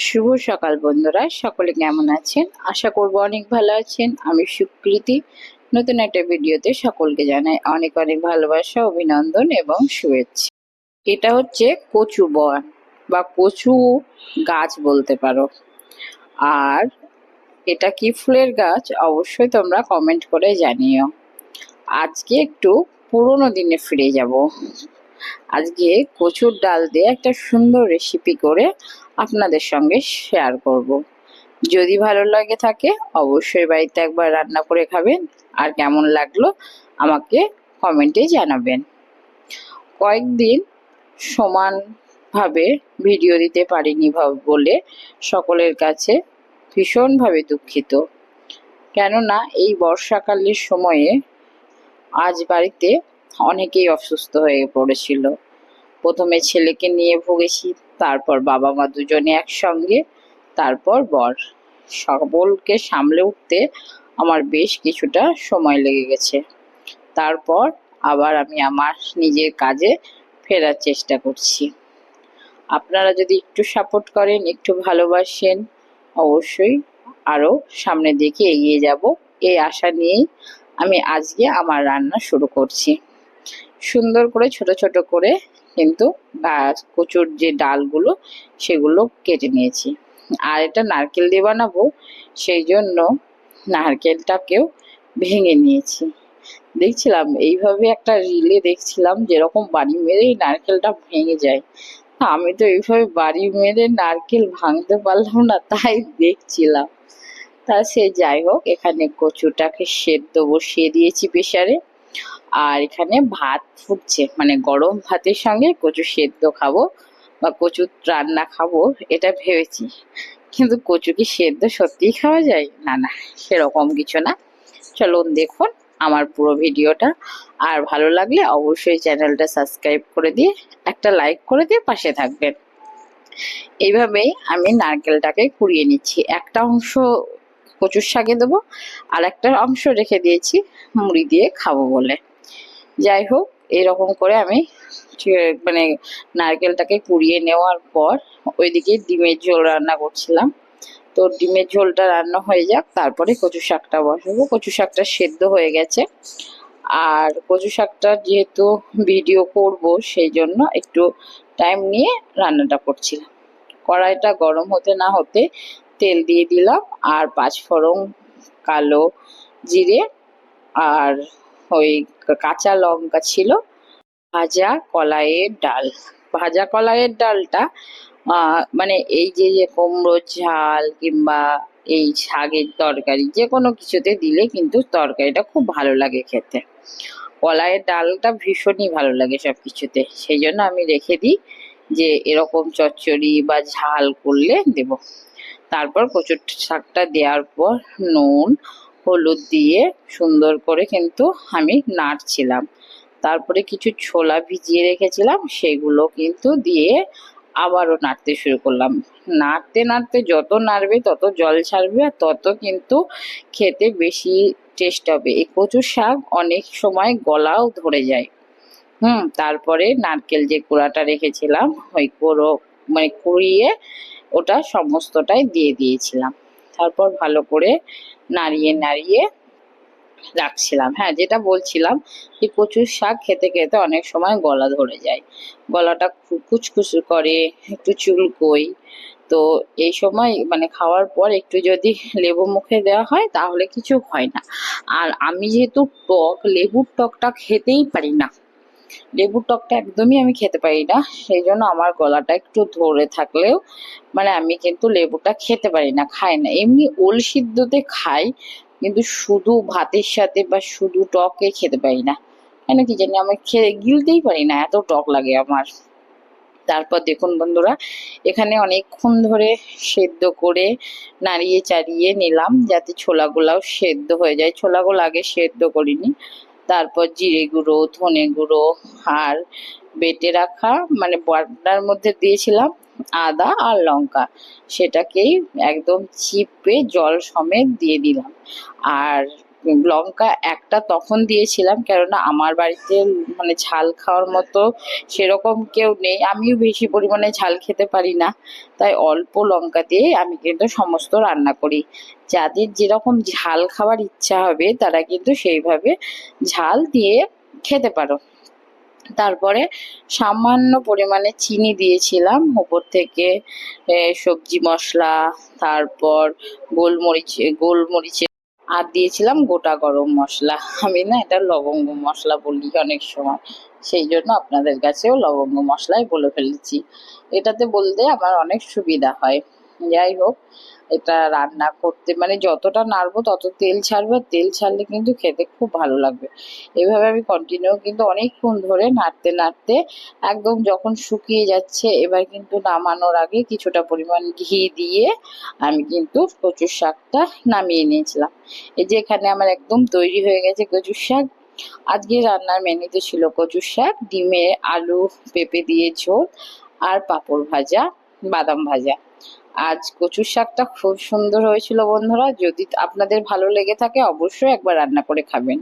শুভ সকাল বন্ধুরা, সকলে কেমন আছেন? আশা করব অনেক ভালো আছেন। আমি সুকৃতি নতুন একটা ভিডিওতে সকলকে জানাই অনেক অনেক ভালোবাসা, অভিনন্দন এবং শুভেচ্ছা। এটা হচ্ছে কচু বন বা কচু গাছ বলতে পারো। আর এটা কি ফুলের গাছ অবশ্যই তোমরা কমেন্ট করে জানিও। আজকে একটু পুরোনো দিনে ফিরে যাব। আজকে কচুর ডাল দিয়ে একটা সুন্দর রেসিপি করে আপনাদের সঙ্গে শেয়ার করব। যদি ভালো লাগে থাকে অবশ্যই বাড়িতে একবার রান্না করে খাবেন, আর কেমন লাগলো আমাকে কমেন্টে জানাবেন। কয়েকদিন সমানভাবে ভিডিও দিতে পারিনি বলে সকলের কাছে ভীষণভাবে দুঃখিত। কেননা এই বর্ষাকালের সময়ে আজ বাড়িতে অনেকেই অসুস্থ হয়ে পড়েছিল। প্রথমে ছেলেকে নিয়ে ভুগেছি, তারপর বাবা মা দুজনে একসঙ্গে, তারপর বর। সকলকে সামলে উঠতে আমার বেশ কিছুটা সময় লেগে গেছে। তারপর আবার আমি আমার নিজের কাজে ফেরার চেষ্টা করছি। আপনারা যদি একটু সাপোর্ট করেন, একটু ভালোবাসেন, অবশ্যই আরও সামনের দিকে এগিয়ে যাব, এই আশা নিয়েই আমি আজকে আমার রান্না শুরু করছি। সুন্দর করে ছোট ছোট করে কিন্তু কচুর যে ডালগুলো সেগুলো কেটে নিয়েছি। আর এটা নারকেল দিয়ে বানাবো, সেই জন্য নারকেলটাকেও ভেঙে নিয়েছি। দেখছিলাম এইভাবে একটা রিলে দেখছিলাম যেরকম বাড়ি মেরেই নারকেলটা ভেঙে যায়। আমি তো এইভাবে বাড়ি মেরে নারকেল ভাঙতে পারলাম না, তাই দেখছিলাম। তা সে যাই হোক, এখানে কচুটাকে সেদ্ধ বসিয়ে দিয়েছি প্রেসারে। আর এখানে ভাত ফুটছে, মানে গরম ভাতের সঙ্গে কচু সেদ্ধ খাবো বা কচু রান্না খাবো এটা ভেবেছি। কিন্তু কচু কি সেদ্ধ সত্যিই খাওয়া যায়? না না, সেরকম কিছু না। চলুন দেখুন আমার পুরো ভিডিওটা। আর ভালো লাগলে অবশ্যই চ্যানেলটা সাবস্ক্রাইব করে দিয়ে একটা লাইক করে দিয়ে পাশে থাকবেন। এইভাবেই আমি নারকেলটাকে কুড়িয়ে নিচ্ছি। একটা অংশ কচুর শাকে দেবো, আর একটা অংশ রেখে দিয়েছি মুড়ি দিয়ে খাবো বলে। যাই হোক, এরকম করে আমি মানে নারকেলটাকে কুড়িয়ে নেওয়ার পর ওইদিকে ডিমের ঝোল রান্না করছিলাম। তো ডিমের ঝোলটা রান্না হয়ে যাক, তারপরে কচু শাকটা বসাবো। কচু শাকটা সেদ্ধ হয়ে গেছে। আর কচু শাকটা যেহেতু ভিডিও করব, সেই জন্য একটু টাইম নিয়ে রান্নাটা করছিলাম। কড়াইটা গরম হতে না হতে তেল দিয়ে দিলাম, আর পাঁচফোড়ন, কালো জিরে, আর ওই কাঁচা লঙ্কা ছিল। ভাজা কলাইয়ের ডাল। ভাজা কলাইয়ের ডালটা মানে এই যে যে কুমড়োর ঝাল কিংবা এই শাকের তরকারি যে কোনো কিছুতে দিলে কিন্তু তরকারিটা খুব ভালো লাগে খেতে। কলাইয়ের ডালটা ভীষণই ভালো লাগে সব কিছুতে, সেই জন্য আমি রেখে দিই যে এরকম চচ্চড়ি বা ঝাল করলে দেব। তারপর কচুর শাকটা দেওয়ার পর নুন হলুদ দিয়ে সুন্দর করে কিন্তু আমি নাড়ছিলাম। তারপরে কিছু ছোলা ভিজিয়ে রেখেছিলাম, সেগুলো কিন্তু দিয়ে আবারও নাড়তে শুরু করলাম। নাড়তে নাড়তে যত নাড়বে তত জল ছাড়বে, আর তত কিন্তু খেতে বেশি টেস্ট হবে। এই কচু শাক অনেক সময় গলাও ধরে যায়। তারপরে নারকেল যে কোড়াটা রেখেছিলাম ওই কোড়ো মানে কুড়িয়ে ওটা সমস্তটাই দিয়ে দিয়েছিলাম। তারপর ভালো করে নাড়িয়ে নাড়িয়ে রাখছিলাম। হ্যাঁ, যেটা বলছিলাম যে কচুর শাক খেতে খেতে অনেক সময় গলা ধরে যায়, গলাটা কুচকুচু করে, একটু চুলকোয়। তো এই সময় মানে খাওয়ার পর একটু যদি লেবু মুখে দেওয়া হয় তাহলে কিছু হয় না। আর আমি যেহেতু লেবুর টকটা খেতেই পারি না, লেবুর টকটা একদমই আমি খেতে পারি না, সেই জন্য আমার গলাটা একটু ধরে থাকলেও মানে আমি কিন্তু লেবুটা খেতে পারি না, খাই না। এমনি ওল সিদ্ধতে খাই, কিন্তু শুধু ভাতের সাথে বা শুধু টকে খেতে পারি না। কেন কি জানি, আমি খেয়ে গিলতেই পারি না, এত টক লাগে আমার। তারপর দেখুন বন্ধুরা, এখানে অনেকক্ষণ ধরে সেদ্ধ করে নাড়িয়ে চাড়িয়ে নিলাম যাতে ছোলাগুলাও সেদ্ধ হয়ে যায়। ছোলাগুলো আগে সেদ্ধ করিনি। তারপর জিরে গুঁড়ো, ধনে গুঁড়ো, আর বেটে রাখা মানে বাটার মধ্যে দিয়েছিলাম আদা আর লঙ্কা, সেটাকেই একদম চিপে জল সমেত দিয়ে দিলাম। আর লঙ্কা একটা তখন দিয়েছিলাম, কেননা আমার বাড়িতে মানে ঝাল খাওয়ার মতো সেরকম কেউ নেই, আমিও বেশি পরিমাণে ঝাল খেতে পারি না, তাই অল্প লঙ্কা দিয়ে আমি কিন্তু সমস্ত রান্না করি। যাদের যেরকম ঝাল খাওয়ার ইচ্ছা হবে তারা কিন্তু সেইভাবে ঝাল দিয়ে খেতে পারো। তারপরে সামান্য পরিমাণে চিনি দিয়েছিলাম ওপর থেকে, সবজি মশলা, তারপর গোলমরিচ আর দিয়েছিলাম গোটা গরম মশলা। আমি না এটা লবঙ্গ মশলা বলি অনেক সময়, সেই জন্য আপনাদের কাছেও লবঙ্গ মশলাই বলে ফেলেছি। এটাতে বলতে আমার অনেক সুবিধা হয়। যাই হোক, এটা রান্না করতে মানে যতটা নাড়বো তত তেল ছাড়বে, তেল ছাড়লে কিন্তু খেতে খুব ভালো লাগবে। এভাবে আমি কন্টিনিউ কিন্তু অনেকক্ষণ ধরে নাড়তে নাড়তে একদম যখন শুকিয়ে যাচ্ছে, এবার কিন্তু নামানোর আগে কিছুটা পরিমাণ ঘি দিয়ে আমি কিন্তু কচুর শাকটা নামিয়ে নিয়েছিলাম। এই যে এখানে আমার একদম তৈরি হয়ে গেছে কচুর শাক। আজকে রান্নার মেনুতে ছিল কচুর শাক, ডিমে আলু পেঁপে দিয়ে ঝোল, আর পাঁপড় ভাজা, বাদাম ভাজা। আজ কচুর শাকটা খুব সুন্দর হয়েছিল বন্ধুরা, যদি আপনাদের ভালো লেগে থাকে অবশ্যই একবার রান্না করে খাবেন।